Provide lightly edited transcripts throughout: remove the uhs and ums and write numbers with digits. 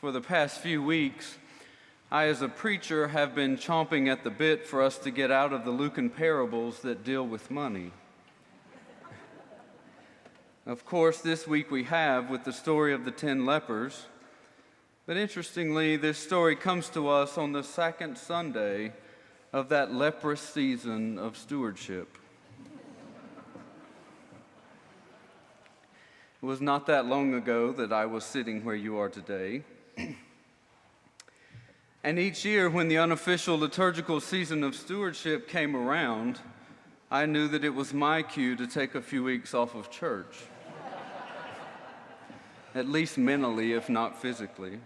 For the past few weeks, I, as a preacher, have been chomping at the bit for us to get out of the Lucan parables that deal with money. Of course, this week we have with the story of the 10 lepers, but interestingly, this story comes to us on the second Sunday of that leprous season of stewardship. It was not that long ago that I was sitting where you are today. And each year when the unofficial liturgical season of stewardship came around, I knew that it was my cue to take a few weeks off of church. At least mentally, if not physically.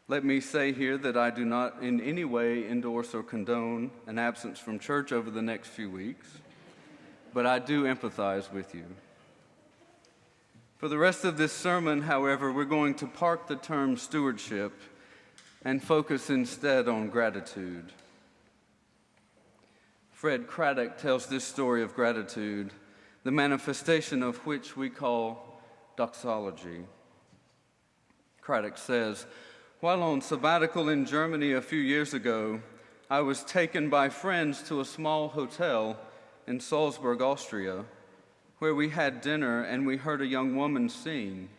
Let me say here that I do not in any way endorse or condone an absence from church over the next few weeks, but I do empathize with you. For the rest of this sermon, however, we're going to park the term stewardship and focus instead on gratitude. Fred Craddock tells this story of gratitude, the manifestation of which we call doxology. Craddock says, "While on sabbatical in Germany a few years ago, I was taken by friends to a small hotel in Salzburg, Austria, where we had dinner and we heard a young woman sing.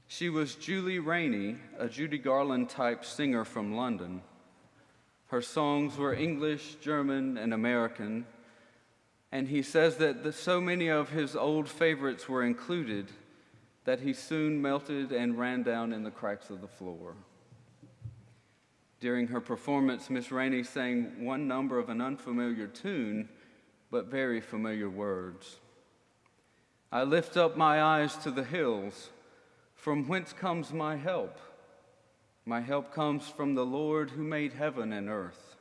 She was Julie Rainey, a Judy Garland-type singer from London. Her songs were English, German, and American, and he says that so many of his old favorites were included that he soon melted and ran down in the cracks of the floor. During her performance, Miss Rainey sang one number of an unfamiliar tune, but very familiar words. I lift up my eyes to the hills. From whence comes my help? My help comes from the Lord who made heaven and earth."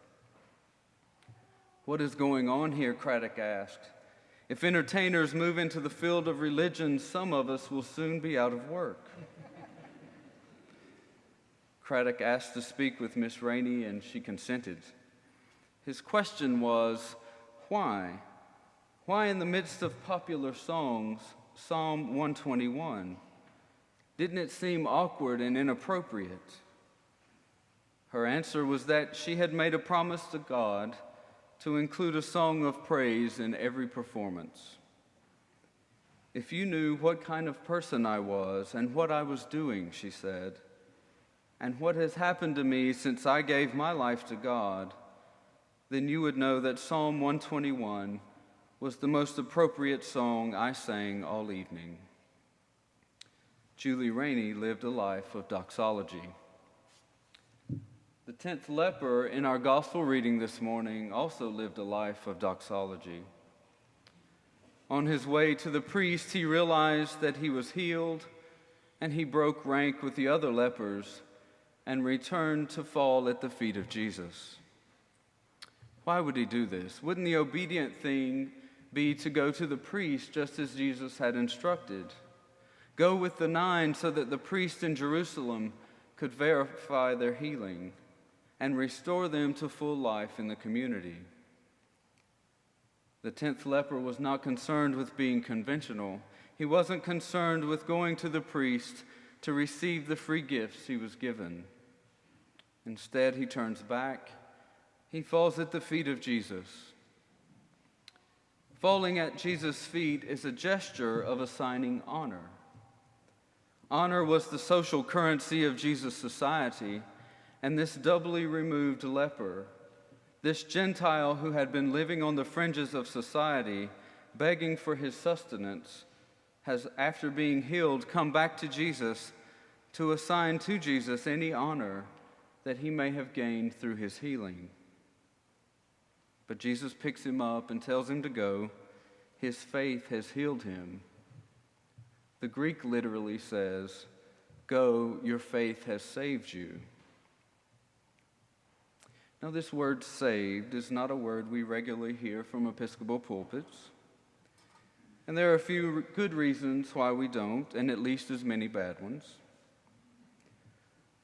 What is going on here, Craddock asked. If entertainers move into the field of religion, some of us will soon be out of work. Craddock asked to speak with Miss Rainey, and she consented. His question was, why? Why in the midst of popular songs, Psalm 121? Didn't it seem awkward and inappropriate? Her answer was that she had made a promise to God to include a song of praise in every performance. "If you knew what kind of person I was and what I was doing," she said, "and what has happened to me since I gave my life to God, then you would know that Psalm 121 was the most appropriate song I sang all evening." Julie Rainey lived a life of doxology. The 10th leper in our gospel reading this morning also lived a life of doxology. On his way to the priest, he realized that he was healed, and he broke rank with the other lepers and returned to fall at the feet of Jesus. Why would he do this? Wouldn't the obedient thing be to go to the priest just as Jesus had instructed? Go with the 9 so that the priest in Jerusalem could verify their healing and restore them to full life in the community. The 10th leper was not concerned with being conventional. He wasn't concerned with going to the priest to receive the free gifts he was given. Instead, he turns back. He falls at the feet of Jesus. Falling at Jesus' feet is a gesture of assigning honor. Honor was the social currency of Jesus' society, and this doubly removed leper, this Gentile who had been living on the fringes of society, begging for his sustenance, has, after being healed, come back to Jesus to assign to Jesus any honor that he may have gained through his healing. But Jesus picks him up and tells him to go. His faith has healed him. The Greek literally says, "Go, your faith has saved you." Now, this word "saved" is not a word we regularly hear from Episcopal pulpits. And there are a few good reasons why we don't, and at least as many bad ones.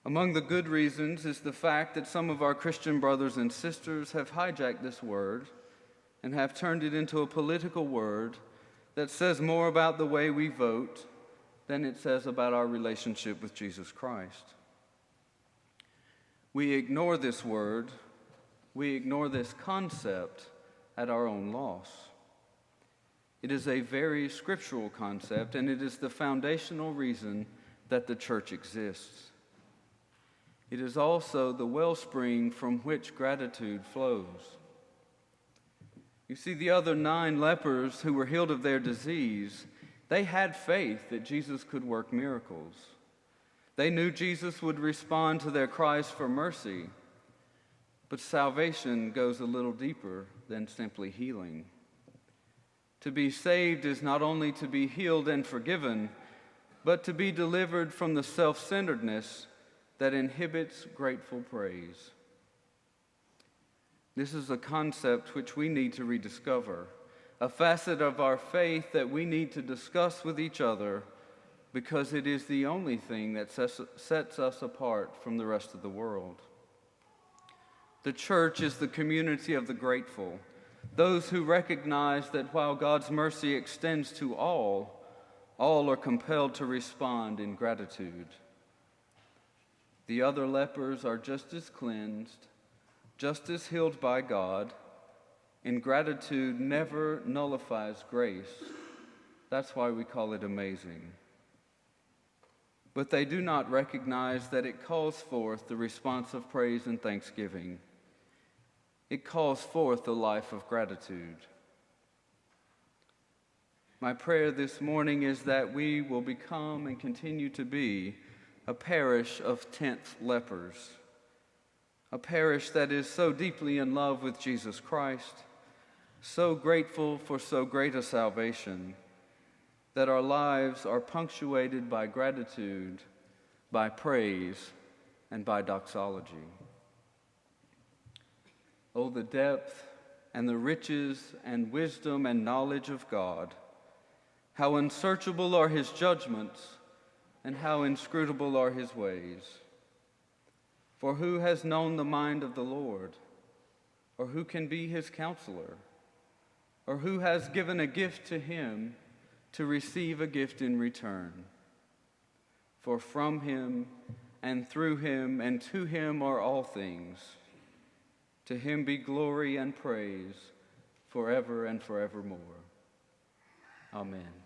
Among the good reasons is the fact that some of our Christian brothers and sisters have hijacked this word and have turned it into a political word that says more about the way we vote than it says about our relationship with Jesus Christ. We ignore this word, we ignore this concept at our own loss. It is a very scriptural concept, and it is the foundational reason that the church exists. It is also the wellspring from which gratitude flows. You see, the other 9 lepers who were healed of their disease, they had faith that Jesus could work miracles. They knew Jesus would respond to their cries for mercy. But salvation goes a little deeper than simply healing. To be saved is not only to be healed and forgiven, but to be delivered from the self-centeredness that inhibits grateful praise. This is a concept which we need to rediscover, a facet of our faith that we need to discuss with each other, because it is the only thing that sets us apart from the rest of the world. The church is the community of the grateful, those who recognize that while God's mercy extends to all are compelled to respond in gratitude. The other lepers are just as cleansed, just as healed by God, and gratitude never nullifies grace. That's why we call it amazing. But they do not recognize that it calls forth the response of praise and thanksgiving. It calls forth a life of gratitude. My prayer this morning is that we will become and continue to be a parish of 10th lepers, a parish that is so deeply in love with Jesus Christ, so grateful for so great a salvation, that our lives are punctuated by gratitude, by praise, and by doxology. Oh, the depth and the riches and wisdom and knowledge of God! How unsearchable are his judgments, and how inscrutable are his ways. For who has known the mind of the Lord? Or who can be his counselor? Or who has given a gift to him to receive a gift in return? For from him and through him and to him are all things. To him be glory and praise forever and forevermore. Amen.